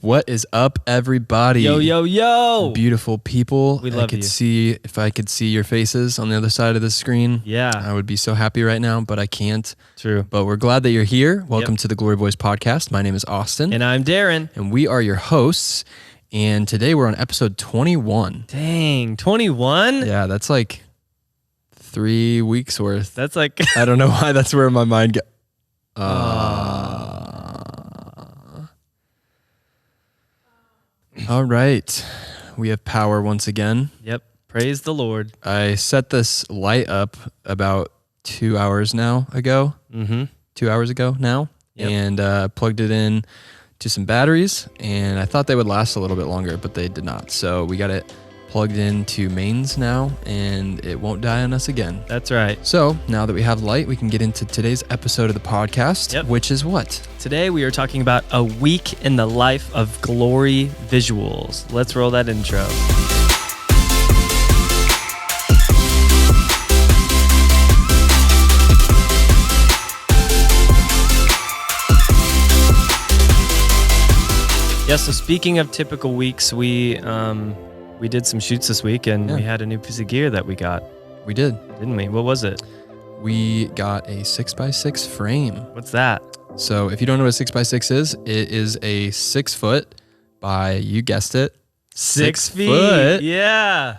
What is up, everybody? Yo, yo, yo. Beautiful people. We love you. If I could see your faces on the other side of the screen, Yeah. I would be so happy right now, but I can't. True. But we're glad that you're here. Welcome to the Glory Boys podcast. My name is Austin. And I'm Darren. And we are your hosts. And today we're on episode 21. Dang, 21? Yeah, that's like 3 weeks worth. That's like... I don't know why that's where my mind got. All right. We have power once again. Yep. Praise the Lord. I set this light up about 2 hours ago. Mm-hmm. 2 hours ago now. Yep. And plugged it in to some batteries. And I thought they would last a little bit longer, but they did not. So we got it plugged into mains now, and it won't die on us again. That's right. So now that we have light, we can get into today's episode of the podcast, which is what? Today we are talking about a week in the life of Glory visuals. Let's roll that intro. Yeah, so speaking of typical weeks, we did some shoots this week, and we had a new piece of gear that we got. We did. Didn't we? What was it? We got a 6x6 frame. What's that? So if you don't know what a 6x6 is, it is a 6 foot by, you guessed it, 6 feet. Yeah.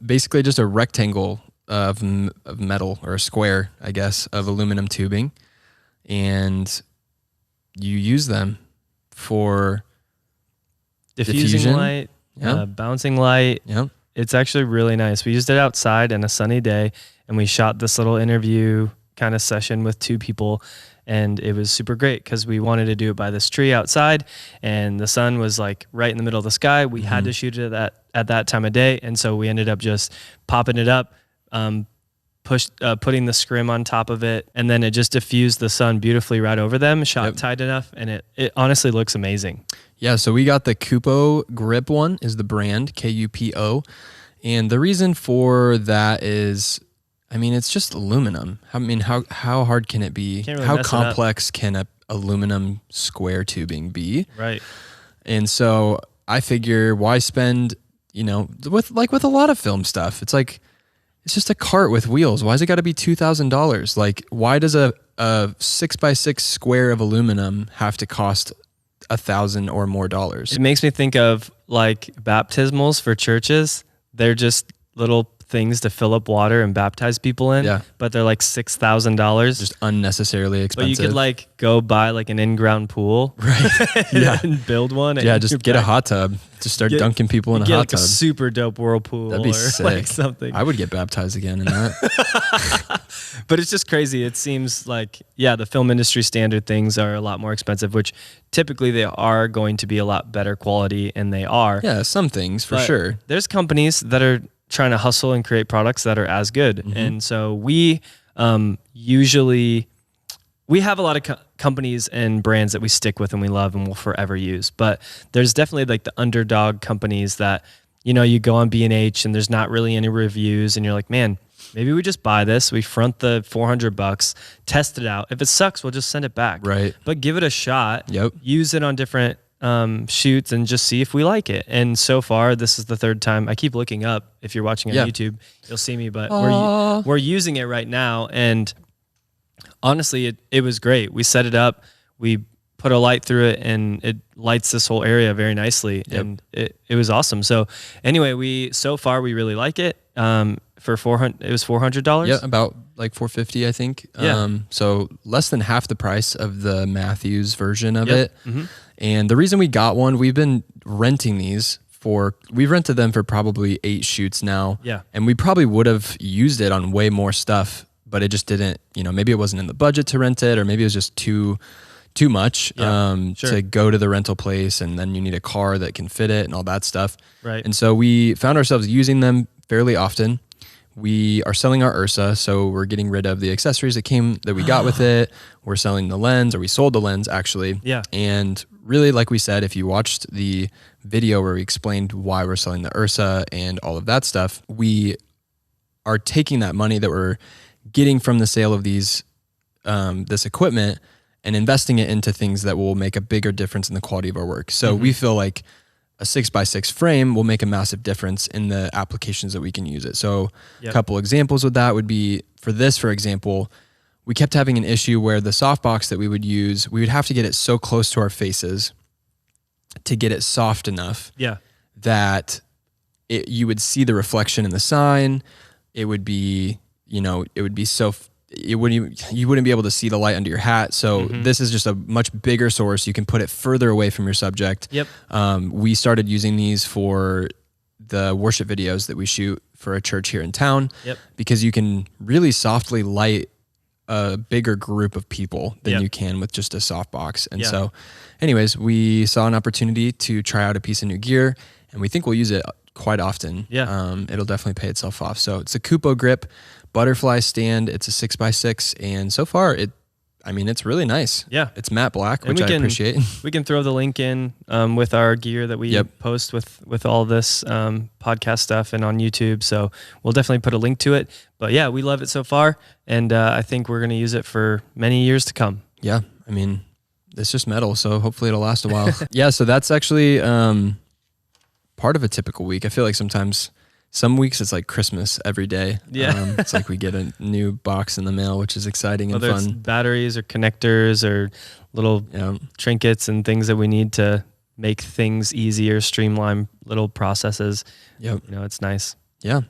Basically just a rectangle of metal, or a square, I guess, of aluminum tubing. And you use them for diffusing light. Bouncing light. Yep. It's actually really nice. We used it outside on a sunny day, and we shot this little interview kind of session with 2 people, and it was super great because we wanted to do it by this tree outside, and the sun was like right in the middle of the sky. We had to shoot it at that time of day, and so we ended up just popping it up, putting the scrim on top of it, and then it just diffused the sun beautifully right over them, shot tight enough, and it honestly looks amazing. Yeah, so we got the Kupo Grip one, is the brand, Kupo. And the reason for that is, I mean, it's just aluminum. I mean, how hard can it be? Can't really how mess it complex can a aluminum square tubing be? Right. And so I figure, why spend, with a lot of film stuff, it's like, it's just a cart with wheels. Why's it got to be $2,000? Like, why does a 6x6 square of aluminum have to cost $1,000 or more dollars? It makes me think of like baptismals for churches. They're just little things to fill up water and baptize people in, but they're like $6,000. Just unnecessarily expensive. But you could like go buy like an in-ground pool, right? and build one. Yeah, just get a hot tub. Just start dunking people in a hot like tub. A super dope whirlpool. That'd be or sick. Like something. I would get baptized again in that. But it's just crazy. It seems like, the film industry standard things are a lot more expensive, which typically they are going to be a lot better quality, and they are. Yeah, some things for sure. There's companies that are trying to hustle and create products that are as good. And so we usually, we have a lot of companies and brands that we stick with and we love and will forever use. But there's definitely like the underdog companies that, you go on B&H and there's not really any reviews, and you're like, man, maybe we just buy this. We front the $400, test it out. If it sucks, we'll just send it back. Right. But give it a shot. Yep. Use it on different shoots and just see if we like it. And so far, this is the 3rd time. I keep looking up. If you're watching on YouTube, you'll see me, but we're using it right now. And honestly, it was great. We set it up, we put a light through it, and it lights this whole area very nicely. And it was awesome. So anyway, so far we really like it. For $400, it was $400. Yeah, about like $450, I think. Yeah. So less than half the price of the Matthews version of it. And the reason we got one, we've been renting these we've rented them for probably 8 shoots now. Yeah. And we probably would have used it on way more stuff, but it just didn't, maybe it wasn't in the budget to rent it, or maybe it was just too much to go to the rental place, and then you need a car that can fit it and all that stuff. Right. And so we found ourselves using them fairly often. We are selling our Ursa, so we're getting rid of the accessories that we got with it. We're selling the lens, or we sold the lens actually. Yeah. And really, like we said, if you watched the video where we explained why we're selling the Ursa and all of that stuff, we are taking that money that we're getting from the sale of these this equipment, and investing it into things that will make a bigger difference in the quality of our work. So we feel like a 6x6 frame will make a massive difference in the applications that we can use it. So a couple examples of that would be, for this, for example, we kept having an issue where the softbox that we would use, we would have to get it so close to our faces to get it soft enough that you would see the reflection in the sign. It would be, you wouldn't be able to see the light under your hat. So this is just a much bigger source. You can put it further away from your subject. We started using these for the worship videos that we shoot for a church here in town because you can really softly light a bigger group of people than you can with just a softbox. And so anyways, we saw an opportunity to try out a piece of new gear, and we think we'll use it quite often. It'll definitely pay itself off. So it's a Kupo grip butterfly stand. It's a 6x6, and so far it's really nice. It's matte black, which I appreciate. We can throw the link in with our gear that we post with all this podcast stuff and on YouTube. So we'll definitely put a link to it. But yeah, we love it so far, and I think we're going to use it for many years to come. Yeah, I mean, it's just metal, so hopefully it'll last a while. Yeah, so that's actually part of a typical week. I feel like sometimes some weeks it's like Christmas every day. It's like we get a new box in the mail, which is exciting and fun. It's batteries or connectors or little trinkets and things that we need to make things easier, streamline little processes. It's nice. Yeah.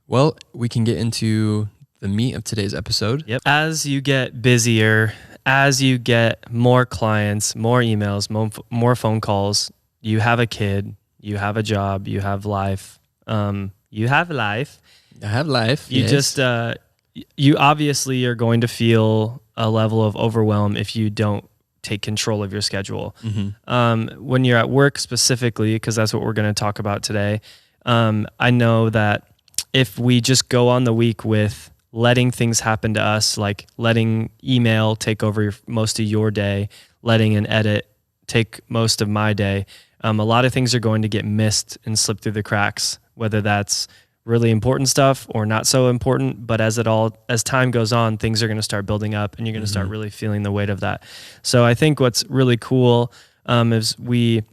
Well, we can get into the meat of today's episode. As you get busier, as you get more clients, more emails, more phone calls, you have a kid, you have a job, you have life. You have life. I have life. You just, you obviously are going to feel a level of overwhelm if you don't take control of your schedule. When you're at work specifically, because that's what we're going to talk about today, I know that if we just go on the week with letting things happen to us, like letting email take over most of your day, letting an edit take most of my day, a lot of things are going to get missed and slip through the cracks, whether that's really important stuff or not so important. But as time goes on, things are going to start building up, and you're going to start really feeling the weight of that. So I think what's really cool is we,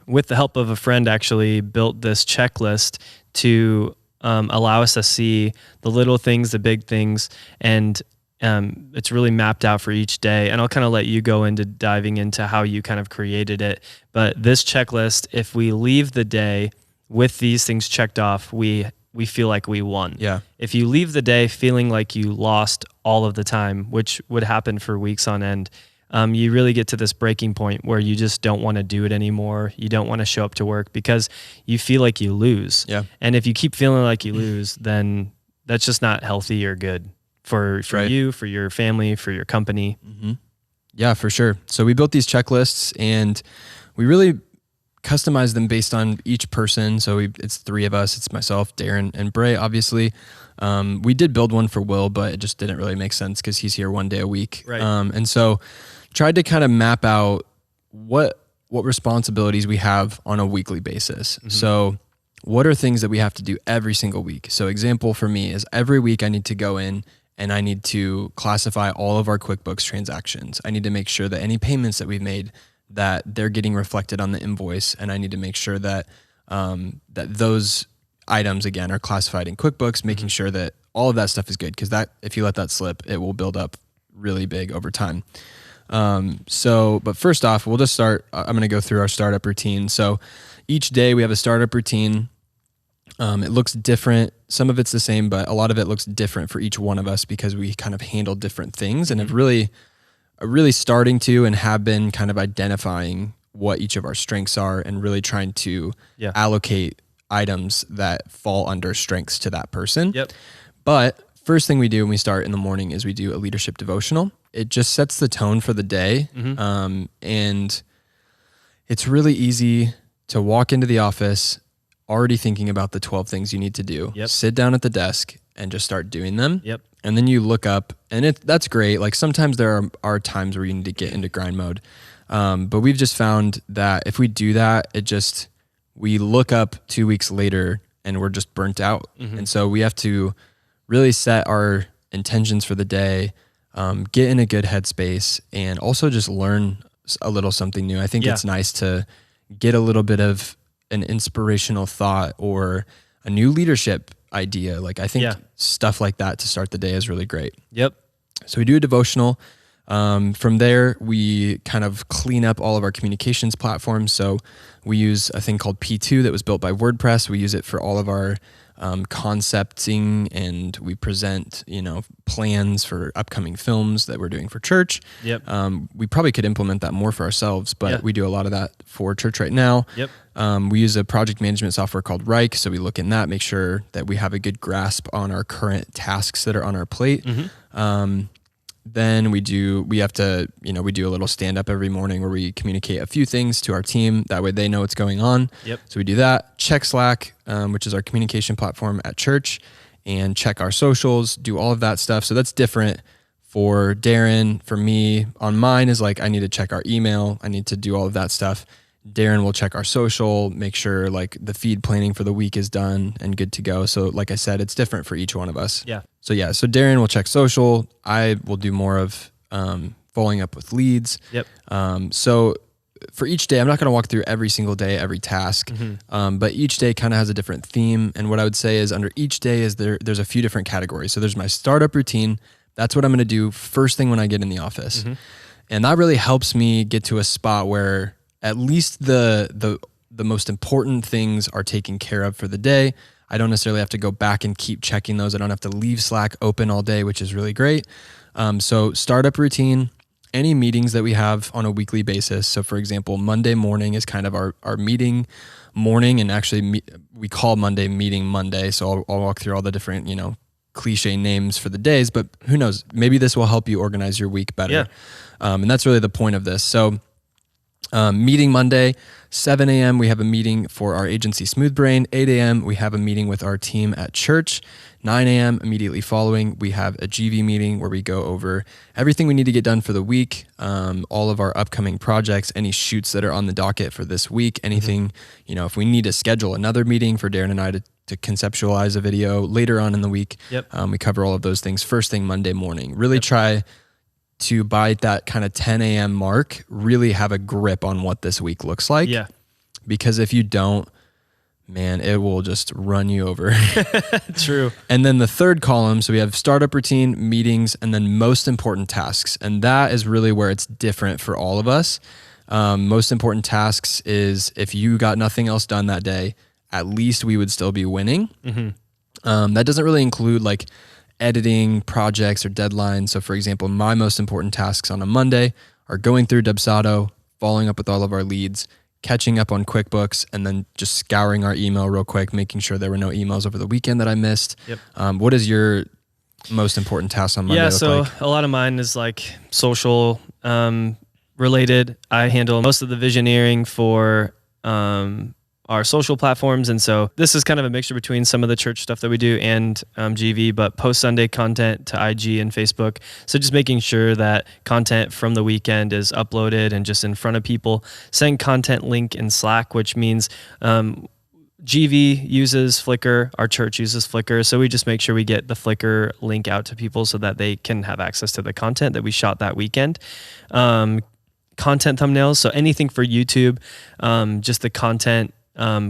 with the help of a friend, actually built this checklist to allow us to see the little things, the big things, and it's really mapped out for each day. And I'll kind of let you go into diving into how you kind of created it. But this checklist, if we leave the day with these things checked off, we feel like we won. If you leave the day feeling like you lost all of the time, which would happen for weeks on end, you really get to this breaking point where you just don't want to do it anymore. You don't want to show up to work because you feel like you lose. And if you keep feeling like you lose, then that's just not healthy or good for you, for your family, for your company. Yeah, for sure. So we built these checklists, and we really customized them based on each person. So it's three of us. It's myself, Darren, and Bray, obviously. We did build one for Will, but it just didn't really make sense because he's here one day a week. And so tried to kind of map out what responsibilities we have on a weekly basis. So what are things that we have to do every single week? So example for me is every week I need to go in and I need to classify all of our QuickBooks transactions. I need to make sure that any payments that we've made, that they're getting reflected on the invoice, and I need to make sure that that those items again are classified in QuickBooks, making sure that all of that stuff is good, because that, if you let that slip, it will build up really big over time. But first off, we'll just start. I'm going to go through our startup routine. So each day we have a startup routine. It looks different. Some of it's the same, but a lot of it looks different for each one of us because we kind of handle different things and have really starting to and have been kind of identifying what each of our strengths are and really trying to allocate items that fall under strengths to that person. But first thing we do when we start in the morning is we do a leadership devotional. It just sets the tone for the day. And it's really easy to walk into the office already thinking about the 12 things you need to do. Sit down at the desk and just start doing them. And then you look up, and that's great. Like sometimes there are times where you need to get into grind mode. But we've just found that if we do that, we look up 2 weeks later and we're just burnt out. And so we have to really set our intentions for the day, get in a good headspace, and also just learn a little something new. I think it's nice to get a little bit of an inspirational thought or a new leadership idea. Like I think stuff like that to start the day is really great. Yep. So we do a devotional. From there, we kind of clean up all of our communications platforms. So we use a thing called P2 that was built by WordPress. We use it for all of our concepting, and we present, plans for upcoming films that we're doing for church. Yep. We probably could implement that more for ourselves, but we do a lot of that for church right now. Yep. We use a project management software called Rike. So we look in that, make sure that we have a good grasp on our current tasks that are on our plate. Then we do a little stand up every morning where we communicate a few things to our team. That way they know what's going on. Yep. So we do that, check Slack, which is our communication platform at church, and check our socials, do all of that stuff. So that's different for Darren. For me, on mine is like, I need to check our email. I need to do all of that stuff. Darren will check our social, make sure like the feed planning for the week is done and good to go. So like I said, it's different for each one of us. Yeah. So Darren will check social. I will do more of following up with leads. Yep. So for each day, I'm not going to walk through every single day, every task, but each day kind of has a different theme. And what I would say is under each day is there's a few different categories. So there's my startup routine. That's what I'm going to do first thing when I get in the office. And that really helps me get to a spot where at least the most important things are taken care of for the day. I don't necessarily have to go back and keep checking those. I don't have to leave Slack open all day, which is really great. So startup routine, any meetings that we have on a weekly basis. So for example, Monday morning is kind of our meeting morning, and actually we call Monday Meeting Monday. So I'll walk through all the different, cliche names for the days, but who knows, maybe this will help you organize your week better. Yeah. And that's really the point of this. So meeting Monday, 7 a.m. we have a meeting for our agency SmoothBrain. 8 a.m. we have a meeting with our team at church. 9 a.m. immediately following, we have a GV meeting where we go over everything we need to get done for the week, all of our upcoming projects, any shoots that are on the docket for this week, anything, if we need to schedule another meeting for Darren and I to conceptualize a video later on in the week. Yep. We cover all of those things first thing Monday morning. Really try to by that kind of 10 a.m. mark, really have a grip on what this week looks like. Yeah. Because if you don't, man, it will just run you over. True. And then the third column, so we have startup routine, meetings, and then most important tasks. And that is really where it's different for all of us. Most important tasks is if you got nothing else done that day, at least we would still be winning. That doesn't really include like editing projects or deadlines. So for example, my most important tasks on a Monday are going through Dubsado, following up with all of our leads, catching up on QuickBooks, and then just scouring our email real quick, making sure there were no emails over the weekend that I missed. Yep. What is your most important task on Monday look like? A lot of mine is like social related. I handle most of the visioneering for our social platforms. And so this is kind of a mixture between some of the church stuff that we do and GV, but post Sunday content to IG and Facebook. So just making sure that content from the weekend is uploaded and just in front of people. Send content link in Slack, which means GV uses Flickr, our church uses Flickr. So we just make sure we get the Flickr link out to people so that they can have access to the content that we shot that weekend. Content thumbnails. So anything for YouTube, just the content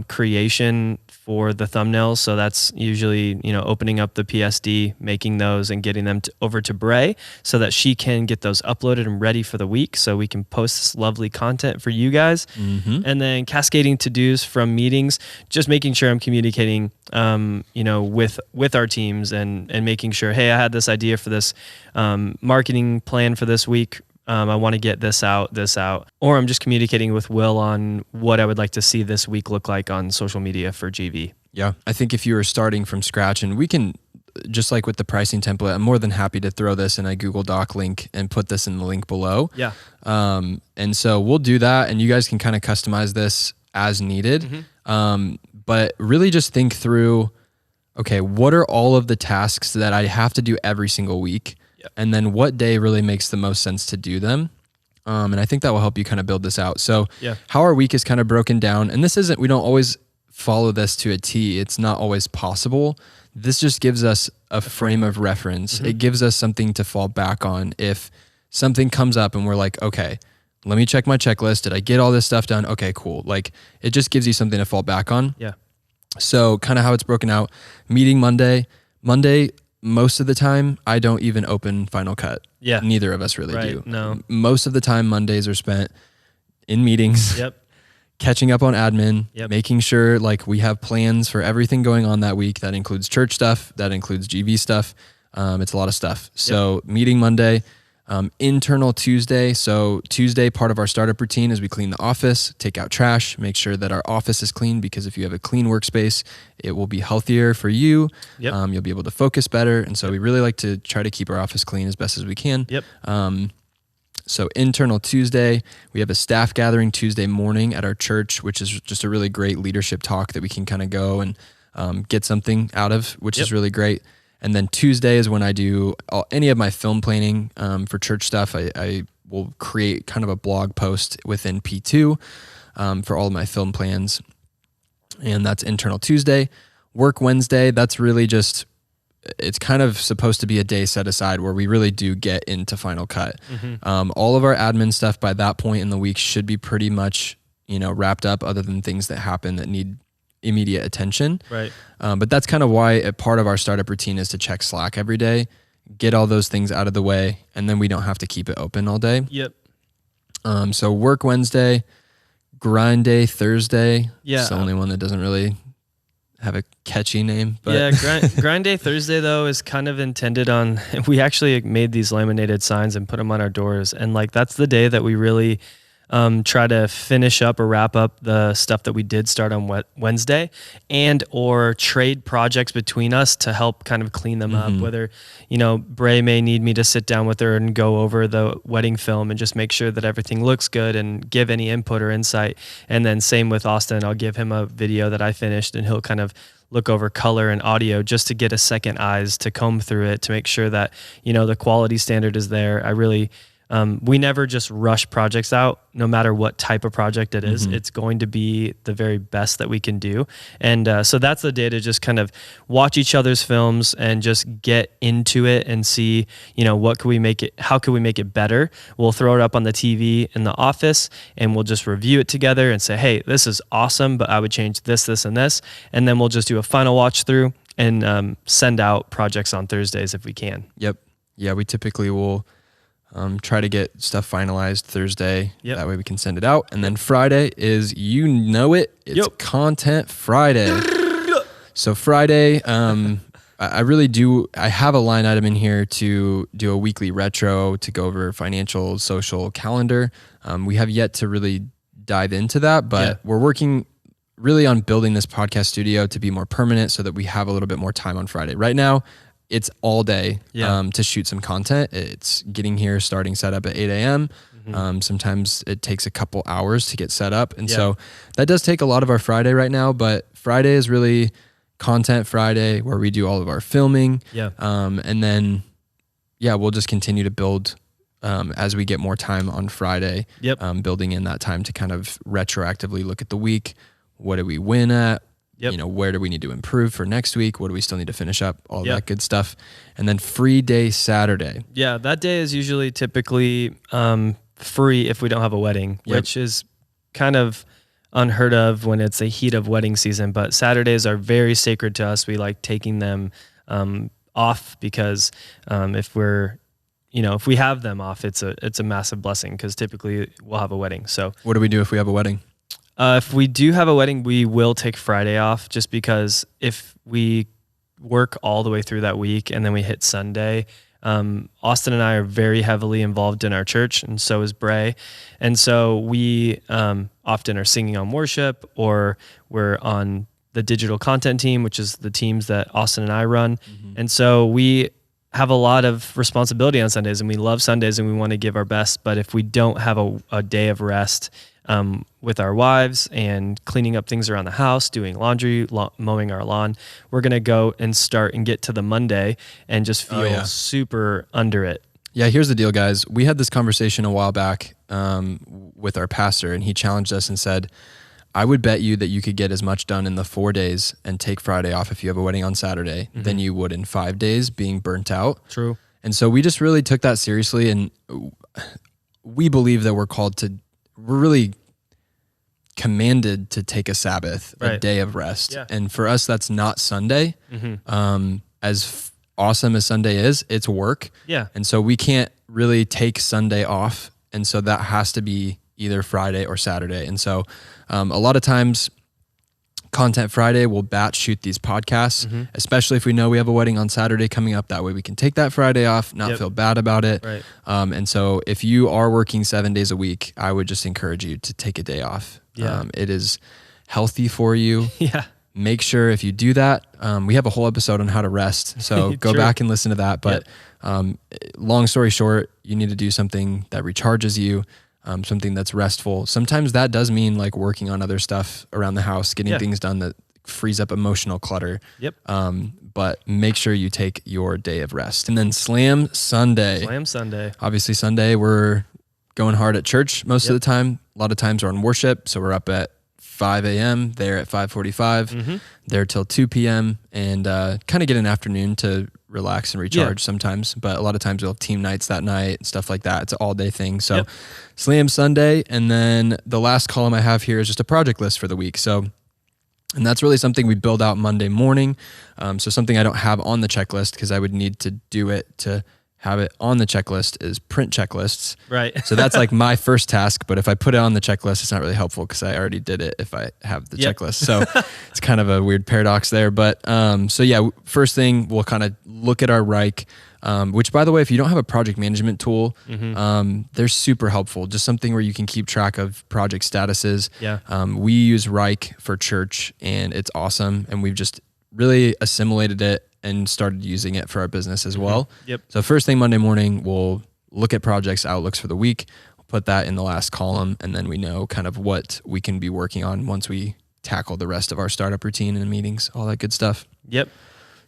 creation for the thumbnails. So that's usually, opening up the PSD, making those and getting them over to Bray so that she can get those uploaded and ready for the week so we can post this lovely content for you guys. And then cascading to-dos from meetings, just making sure I'm communicating, with our teams and making sure, hey, I had this idea for this marketing plan for this week. I want to get this out, or I'm just communicating with Will on what I would like to see this week look like on social media for GV. Yeah. I think if you were starting from scratch, and we can, just like with the pricing template, I'm more than happy to throw this in a Google Doc link and put this in the link below. Yeah. And so we'll do that, and you guys can kind of customize this as needed. But really just think through, okay, what are all of the tasks that I have to do every single week? And then what day really makes the most sense to do them. And I think that will help you kind of build this out. So how our week is kind of broken down, and we don't always follow this to a T. It's not always possible. This just gives us a frame of reference. It gives us something to fall back on if something comes up and we're like, okay, let me check my checklist. Did I get all this stuff done? Okay, cool. Like, it just gives you something to fall back on. Yeah. So kind of how it's broken out. Meeting Monday, most of the time, I don't even open Final Cut. Yeah. Neither of us really do. No. Most of the time, Mondays are spent in meetings. Yep. Catching up on admin, Yep. making sure like we have plans for everything going on that week. That includes church stuff. That includes GV stuff. It's a lot of stuff. So meeting Monday, internal Tuesday. So Tuesday, part of our startup routine is we clean the office, take out trash, make sure that our office is clean, because if you have a clean workspace, it will be healthier for you. Yep. You'll be able to focus better. And so we really like to try to keep our office clean as best as we can. Yep. So internal Tuesday, we have a staff gathering Tuesday morning at our church, which is just a really great leadership talk that we can kind of go and get something out of, which is really great. And then Tuesday is when I do any of my film planning for church stuff. I will create kind of a blog post within P2 for all of my film plans. And that's internal Tuesday. Work Wednesday, that's really just, it's kind of supposed to be a day set aside where we really do get into Final Cut. All of our admin stuff by that point in the week should be pretty much, wrapped up, other than things that happen that need immediate attention. Right. But that's kind of why a part of our startup routine is to check Slack every day, get all those things out of the way, and then we don't have to keep it open all day. Yep. So work Wednesday, grind day Thursday. Yeah. It's the only one that doesn't really have a catchy name. But yeah, grind day Thursday though is kind of intended on, we actually made these laminated signs and put them on our doors, and like that's the day that we really try to finish up or wrap up the stuff that we did start on Wednesday, and or trade projects between us to help kind of clean them up. Whether, Bray may need me to sit down with her and go over the wedding film and just make sure that everything looks good and give any input or insight. And then same with Austin, I'll give him a video that I finished and he'll kind of look over color and audio just to get a second eyes to comb through it to make sure that, the quality standard is there. I really, we never just rush projects out, no matter what type of project it is. It's going to be the very best that we can do. And so that's the day to just kind of watch each other's films and just get into it and see, what can we make it, how can we make it better? We'll throw it up on the TV in the office and we'll just review it together and say, hey, this is awesome, but I would change this, this, and this. And then we'll just do a final watch through and send out projects on Thursdays if we can. Yep. Yeah, we typically will try to get stuff finalized Thursday. Yep. That way we can send it out. And then Friday is, it's Content Friday. So Friday, I really do, I have a line item in here to do a weekly retro to go over financial, social, calendar. We have yet to really dive into that, but we're working really on building this podcast studio to be more permanent so that we have a little bit more time on Friday. Right now, it's all day to shoot some content. It's getting here, starting setup at 8 a.m. Sometimes it takes a couple hours to get set up. And so that does take a lot of our Friday right now, but Friday is really Content Friday where we do all of our filming. And then, we'll just continue to build as we get more time on Friday, building in that time to kind of retroactively look at the week. What did we win at? Where do we need to improve for next week? What do we still need to finish up? All that good stuff. And then free day Saturday. Yeah, that day is usually typically free if we don't have a wedding, which is kind of unheard of when it's a heat of wedding season. But Saturdays are very sacred to us. We like taking them off because if we have them off, it's a massive blessing because typically we'll have a wedding. So what do we do if we have a wedding? If we do have a wedding, we will take Friday off just because if we work all the way through that week and then we hit Sunday, Austin and I are very heavily involved in our church and so is Bray. And so we often are singing on worship or we're on the digital content team, which is the teams that Austin and I run. And so we have a lot of responsibility on Sundays and we love Sundays and we want to give our best. But if we don't have a day of rest, with our wives and cleaning up things around the house, doing laundry, mowing our lawn, we're going to go and start and get to the Monday and just feel super under it. Yeah, here's the deal, guys. We had this conversation a while back with our pastor, and he challenged us and said, I would bet you that you could get as much done in the 4 days and take Friday off if you have a wedding on Saturday than you would in 5 days being burnt out. True. And so we just really took that seriously, and we believe that we're really commanded to take a Sabbath, a day of rest. Yeah. And for us, that's not Sunday. As awesome as Sunday is, it's work. Yeah. And so we can't really take Sunday off. And so that has to be either Friday or Saturday. And so a lot of times Content Friday, we'll batch shoot these podcasts, especially if we know we have a wedding on Saturday coming up. That way we can take that Friday off, not feel bad about it. Right. And so if you are working 7 days a week, I would just encourage you to take a day off. Yeah. It is healthy for you. Yeah. Make sure if you do that, we have a whole episode on how to rest. So go back and listen to that. But long story short, you need to do something that recharges you. Something that's restful. Sometimes that does mean like working on other stuff around the house, getting things done that frees up emotional clutter. Yep. But make sure you take your day of rest. And then Slam Sunday. Slam Sunday. Obviously Sunday we're going hard at church most of the time. A lot of times we're on worship. So we're up at 5 a.m. there at 5:45, there till 2 p.m. and kind of get an afternoon to relax and recharge sometimes. But a lot of times we'll have team nights that night and stuff like that. It's an all day thing. So Slam Sunday. And then the last column I have here is just a project list for the week. So, and that's really something we build out Monday morning. So something I don't have on the checklist because I would need to do it to have it on the checklist is print checklists. Right. So that's like my first task, but if I put it on the checklist, it's not really helpful because I already did it if I have the checklist. So it's kind of a weird paradox there. But so yeah, first thing we'll kind of look at our Reich, which by the way, if you don't have a project management tool, they're super helpful. Just something where you can keep track of project statuses. Yeah. We use Reich for church and it's awesome. And we've just really assimilated it and started using it for our business as well. Yep. So first thing Monday morning, we'll look at projects outlooks for the week. We'll put that in the last column, and then we know kind of what we can be working on once we tackle the rest of our startup routine and meetings, all that good stuff. Yep.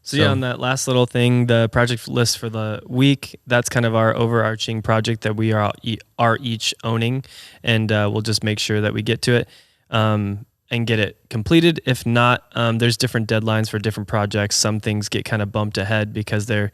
So yeah, on that last little thing, the project list for the week, that's kind of our overarching project that we are each owning, and we'll just make sure that we get to it. And get it completed. If not, there's different deadlines for different projects. Some things get kind of bumped ahead because they're,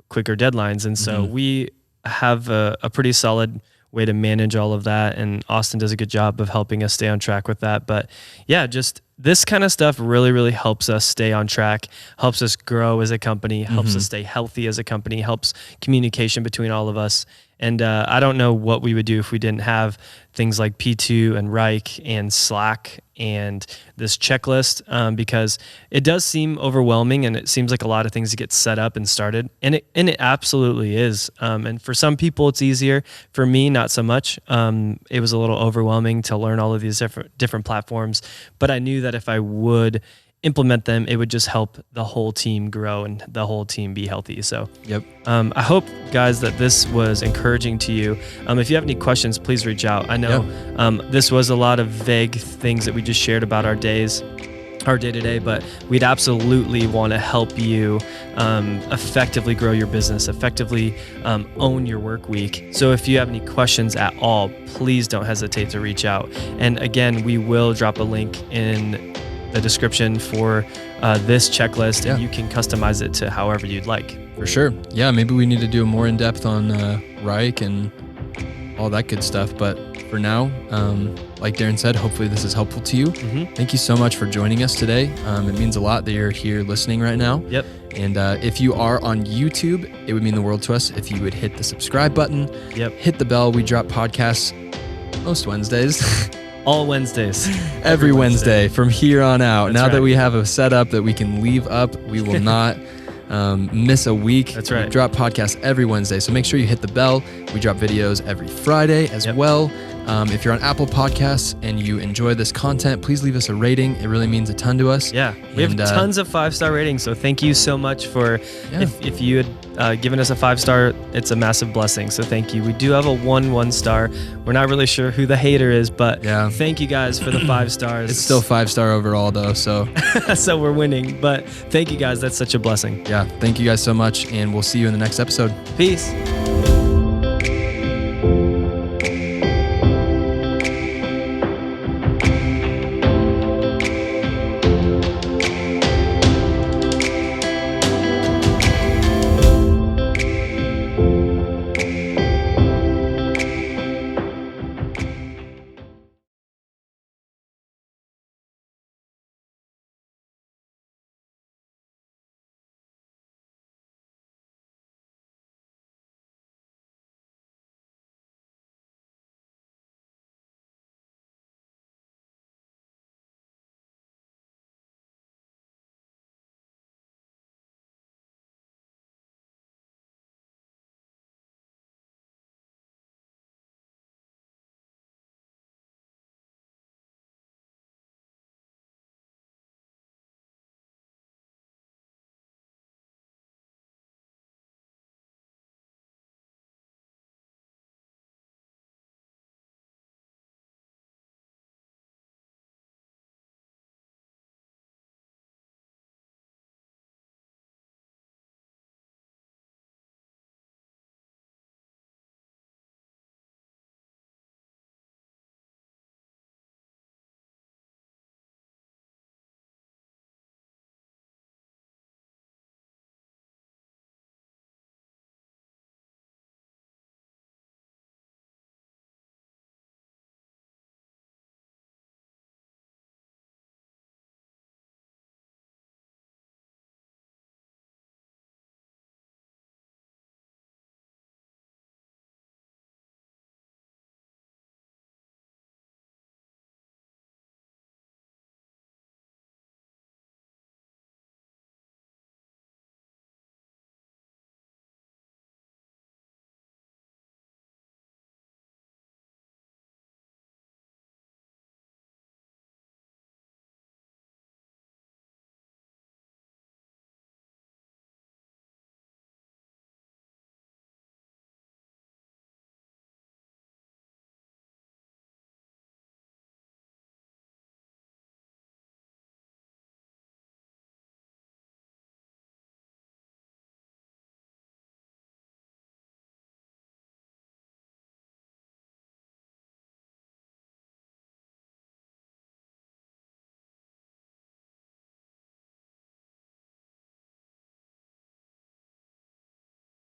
quicker deadlines. And so we have a pretty solid way to manage all of that. And Austin does a good job of helping us stay on track with that. But yeah, just this kind of stuff really, really helps us stay on track, helps us grow as a company, helps us stay healthy as a company, helps communication between all of us. And I don't know what we would do if we didn't have things like P2 and Reich and Slack and this checklist, because it does seem overwhelming and it seems like a lot of things to get set up and started. And it absolutely is. And for some people it's easier. For me, not so much. It was a little overwhelming to learn all of these different platforms, but I knew that if I would implement them, it would just help the whole team grow and the whole team be healthy. So I hope, guys, that this was encouraging to you. If you have any questions, please reach out. I know this was a lot of vague things that we just shared about our day-to-day, but we'd absolutely want to help you effectively grow your business, effectively own your work week. So if you have any questions at all, please don't hesitate to reach out. And again, we will drop a link in the description for this checklist, and you can customize it to however you'd like. For sure. Yeah, maybe we need to do a more in-depth on Reich and all that good stuff. But for now, like Darren said, hopefully this is helpful to you. Thank you so much for joining us today. It means a lot that you're here listening right now. Yep. And if you are on YouTube, it would mean the world to us if you would hit the subscribe button. Hit the bell. We drop podcasts most Wednesdays. All Wednesdays. Every Wednesday from here on out. That's now right. that we have a setup that we can leave up, we will not miss a week. That's right. We drop podcasts every Wednesday, so make sure you hit the bell. We drop videos every Friday as well. If you're on Apple Podcasts and you enjoy this content, please leave us a rating. It really means a ton to us. Yeah, we have tons of 5-star ratings, so thank you so much for if you had given us a 5-star, it's a massive blessing. So thank you. We do have a 1-star. We're not really sure who the hater is, but thank you guys for the 5 stars. It's still 5-star overall though, so so we're winning. But thank you guys. That's such a blessing. Yeah, thank you guys so much, and we'll see you in the next episode. Peace.